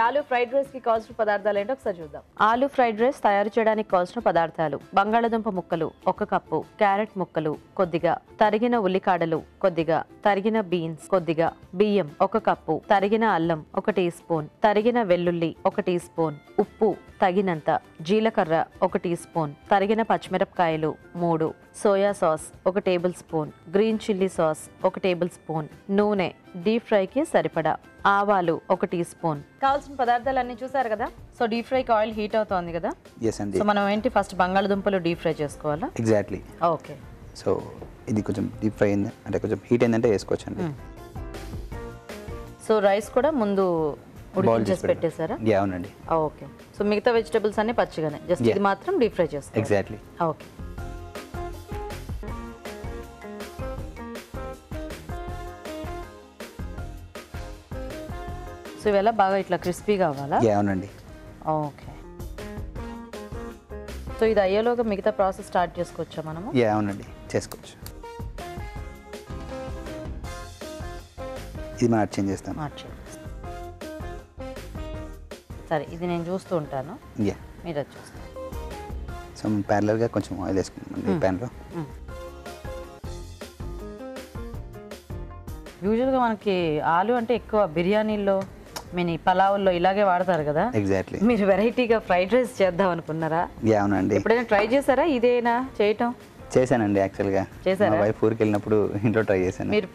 Aloo fried rice కి కావాల్సిన పదార్థాలు ఏంటో ఒకసారి చూద్దాం. ఆలూ ఫ్రైడ్ రైస్ తయారు చేయడానికి కావాల్సిన పదార్థాలు: బంగాళదుంప ముక్కలు 1 కప్పు, క్యారెట్ ముక్కలు కొద్దిగా, తరిగిన ఉల్లికాడలు కొద్దిగా, తరిగిన బీన్స్ కొద్దిగా, బియ్యం 1 కప్పు, తరిగిన అల్లం 1 టీ స్పూన్, తరిగిన వెల్లుల్లి 1 టీ స్పూన్, ఉప్పు తగినంత, జీలకర్ర 1 టీ స్పూన్, తరిగిన పచ్చిమిరపకాయలు 3, soya sauce 1 table spoon, green chilli sauce 1 table spoon, నూనె డీప్ ఫ్రైకి సరిపడా, ఆవాలు 1 టీ స్పూన్. కావాల్సిన పదార్థాలు అన్ని చూసారు కదా. సో డీప్ ఫ్రైకి ఆయిల్ హీట్ అవుతోంది కదా. సో మనం ఏంటి ఫస్ట్ బంగాళదుంపలు డీప్ ఫ్రై చేసుకోవాలా? ఎగ్జాక్ట్లీ. ఓకే. సో ఇది కొంచెం డీప్ ఫ్రై అయింది అంటే కొంచెం హీట్ అయిందంటే వేసుకోవచ్చు అండి. సో రైస్ కూడా ముందు ఉడికించేసి పెట్టేశారా? అవునండి. ఓకే. సో మిగతా వెజిటబుల్స్ అన్ని పచ్చిగానే, జస్ట్ ఇది మాత్రం డీప్ ఫ్రై చేసుకోవాలి. ఎగ్జాక్ట్లీ. ఓకే. సో ఇవేళ బాగా ఇట్లా క్రిస్పీగా అవ్వాలా? అవునండి. ఓకే. సో ఇది అయ్యేలోగా మిగతా ప్రాసెస్ స్టార్ట్ చేసుకోవచ్చా మనము? అవునండి, చేసుకోవచ్చు. ఇది మనం చేంజ్ చేస్తాం. సరే, ఇది నేను చూస్తూ ఉంటాను, మీరు అది చూస్తాను. సో మనం ప్యారలల్గా కొంచెం ఆయిల్ వేసుకుంటాం ఈ ప్యాన్లో. యూజువల్గా మనకి ఆలు అంటే ఎక్కువ బిర్యానీల్లో, ఈ పలావుల్లో ఇలాగే వాడతారు కదా. ఎగ్జాక్ట్లీ. మీరు వెరైటీగా ఫ్రైడ్ రైస్ చేద్దాం అనుకున్నారా? అవునండి. ఎప్పుడైనా ట్రై చేశారా ఇదేనా చేయటం? చేశానండి, యాక్చువల్గా చేశాను. మా వైఫ్ ఊరికి వెళ్ళినప్పుడు ఇంట్లో ట్రై చేశాను. మీరు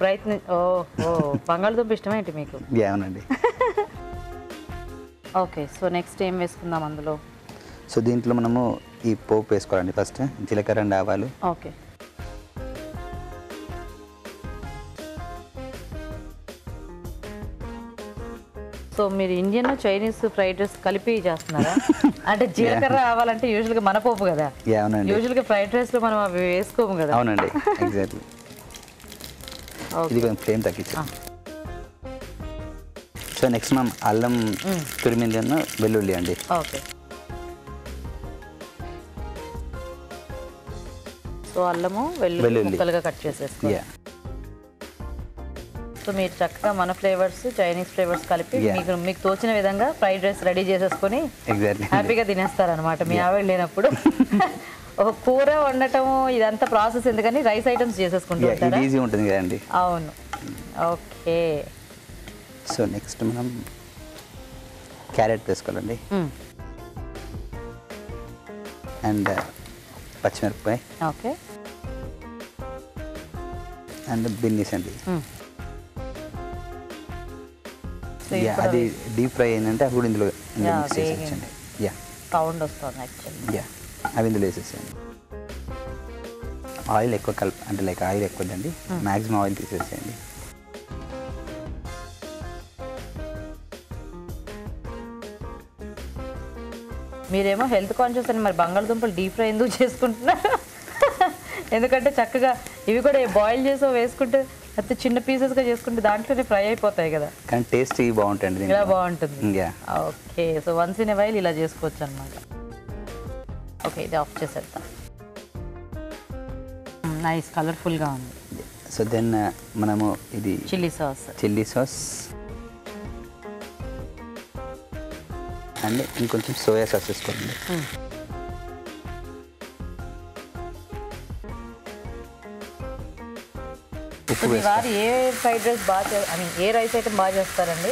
బంగాళదుంప ఇష్టమా ఏంటి మీకు? అవునండి. ఓకే. సో నెక్స్ట్ ఏం వేసుకుందాం అందులో? సో దీంట్లో మనము ఈ పోపు వేసుకోవాలండి. ఫస్ట్ జీలకర్ర అండ్ ఆవాలు. ఓకే. సో మీరు ఇండియన్ చైనీస్ ఫ్రైడ్ రైస్ కలిపి చేస్తున్నారా? అంటే జీలకర్ర ఆవాలంటే యూజువల్గా మన పోపు కదా. యూజువల్గా ఫ్రైడ్ రైస్ లో మనం అవి వేసుకోము కదా. అవునండి, ఎగ్జాక్ట్లీ. ఇది కొంచెం ఫ్లేమ్ తగ్గించాం. సో నెక్స్ట్ మనం అల్లం తురిమింది అన్న వెల్లుల్లి అండి. ఓకే. సో అల్లము వెల్లుల్లి ముక్కలుగా కట్ చేసేసుకో. సో మీరు చక్కగా మన ఫ్లేవర్స్ చైనీస్ ఫ్లేవర్స్ కలిపి మీకు తోచిన విధంగా ఫ్రైడ్ రైస్ రెడీ చేసేసుకొని హ్యాపీగా తినేస్తారనమాట మీ ఆవిడ లేనప్పుడు. ఒక కూర వండటం ఇదంతా ప్రాసెస్ ఎందుకని రైస్ ఐటమ్స్ చేసేసుకుంటూ ఉంటారా? ఈజీ ఉంటుంది కదండి. అవును. ఓకే. సో నెక్స్ట్ మనం క్యారెట్ వేసుకోవాలండి అండ్ పచ్చిమిరపకాయ. ఓకే. అండ్ బిన్నీస్ అండి. అది డీప్ ఫ్రై అయిందంటే అప్పుడు ఇందులో మిక్స్ చేసేయండి. సౌండ్ వస్తుంది యాక్చువల్లీ. అవి ఇందులో వేసేసేయండి. ఆయిల్ ఎక్కువ అంటే లైక్ ఆయిల్ ఎక్కువ అండి, మ్యాక్సిమం ఆయిల్ తీసేసేయండి. మీరేమో హెల్త్ కాన్షియస్ అని మరి బంగాళదుంపలు డీప్ ఫ్రై ఎందుకు చేసుకుంటున్నారు? ఎందుకంటే చక్కగా ఇవి కూడా బాయిల్ చేసో వేసుకుంటే అయితే చిన్న పీసెస్గా చేసుకుంటే దాంట్లోనే ఫ్రై అయిపోతాయి కదా. కానీ టేస్ట్ బాగుంటుంది, ఇలా బాగుంటుంది. Okay. So once in a while ఇలా చేసుకోవచ్చు అనమాట. ఓకే, ఇది ఆఫ్ చేసేద్దాం. నైస్ కలర్ఫుల్గా ఉంది. సో దెన్ మనము ఇది చిల్లీ సాస్ అండ్ ఇంకొంచెం సోయా సాస్ వేసుకోండి. వారు ఏ ఫ్రైడ్ రైస్ బాగా ఏ రైస్ ఐటమ్ బాగా చేస్తారండి?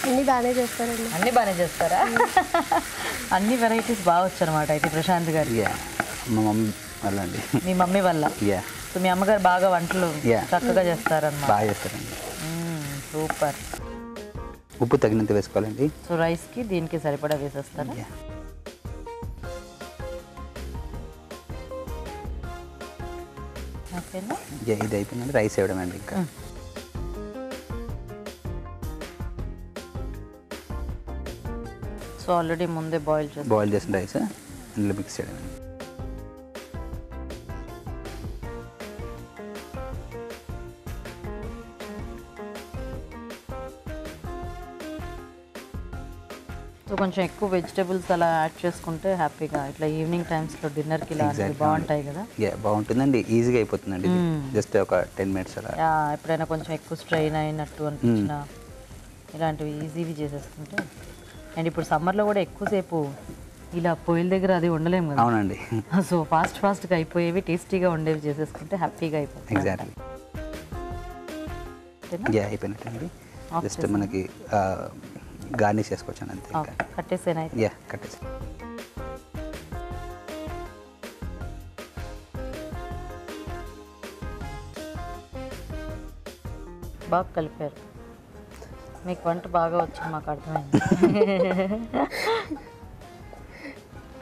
అన్ని బాగానే చేస్తారండి. అన్ని బాగానే చేస్తారా? అన్ని వెరైటీస్ బాగా వచ్చనమాట అయితే ప్రశాంత్ గారు. మా మమ్మీ వల్ల అండి. మీ మమ్మీ వల్ల. సో మీ అమ్మగారు బాగా వంటలు చక్కగా చేస్తారన్నమాట. బాగా చేస్తారండి. సూపర్. ఉప్పు తగినంత వేసుకోవాలండి. సో రైస్కి దీనికి సరిపడా వేసేస్తారా? ఓకేనా? ఇది అయిపోయిందంటే రైస్ వేయడం అండి. ఇంకా సో ఆల్రెడీ ముందే బాయిల్ చేసిన రైస్ అందులో మిక్స్ చేయడం అండి. సో కొంచెం ఎక్కువ వెజిటబుల్స్ అలా యాడ్ చేసుకుంటే హ్యాపీగా ఇట్లా ఈవినింగ్ టైమ్స్లో డిన్నర్కి ఇలా బాగుంటాయి కదా. బాగుంటుందండి, ఈజీగా అయిపోతుందండి. జస్ట్ ఒక 10 minutes అలా. ఎప్పుడైనా కొంచెం ఎక్కువ స్ట్రెయిన్ అయినట్టు అనిపించిన ఇలాంటివి ఈజీవి చేసేసుకుంటే అండ్ ఇప్పుడు సమ్మర్లో కూడా ఎక్కువసేపు ఇలా పొయ్యిల దగ్గర అది ఉండలేము కదా. అవునండి. సో ఫాస్ట్గా అయిపోయేవి టేస్టీగా ఉండేవి చేసేసుకుంటే హ్యాపీగా అయిపోతుంది. ఎగ్జాక్ట్లీ. అయిపోయినట్టండి. జస్ట్ మనకి గార్నిష్ చేసుకోవచ్చాను అంతే. కట్టేసేనా? కట్టేసి. బాగా కలిపారు. మీకు వంట బాగా వచ్చింది, మాకు అర్థమైంది.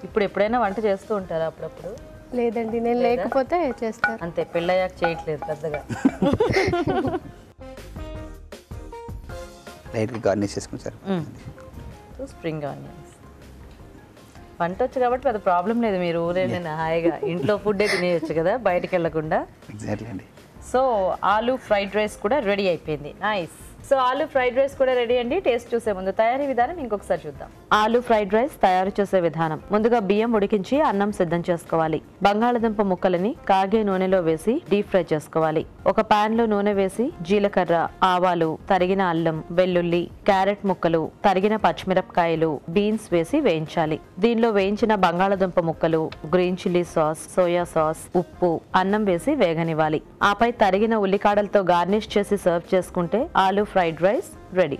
ఇప్పుడు ఎప్పుడైనా వంట చేస్తూ ఉంటారా అప్పుడప్పుడు? లేదండి, నేను లేకపోతే చేస్తారు. అంతే, పెళ్ళయ్యాక చేయట్లేదు పెద్దగా. లైట్గా గార్నిష్ చేసుకుంటారు. Spring onions. వంట వచ్చు కాబట్టి పెద్ద ప్రాబ్లం లేదు, మీరు ఊరేనా హాయిగా ఇంట్లో ఫుడ్డే తినేయచ్చు కదా బయటికి వెళ్ళకుండా. ఎగ్జాక్ట్లీ అండి. సో ఆలూ ఫ్రైడ్ రైస్ కూడా రెడీ అయిపోయింది. Nice. So aloo fried rice కూడా రెడీ అండి. టేస్ట్ చూసే ముందు తయారీ విధానం ఇంకొకసారి చూద్దాం. ఆలూ ఫ్రైడ్ రైస్ తయారు చేసే విధానం. ముందుగా బియ్యం ఉడికించి అన్నం సిద్ధం చేసుకోవాలి. బంగాళదుంప ముక్కలని కాగే నూనెలో వేసి డీప్ ఫ్రై చేసుకోవాలి. ఒక పాన్ లో నూనె వేసి జీలకర్ర, ఆవాలు, తరిగిన అల్లం, వెల్లుల్లి, క్యారెట్ ముక్కలు, తరిగిన పచ్చిమిరపకాయలు, బీన్స్ వేసి వేయించాలి. దీనిలో వేయించిన బంగాళదుంప ముక్కలు, green chilli sauce, soya sauce, ఉప్పు, అన్నం వేసి వేగనివ్వాలి. ఆపై తరిగిన ఉల్లికాడలతో గార్నిష్ చేసి సర్వ్ చేసుకుంటే ఆలూ ఫ్రైడ్ రైస్ రెడీ.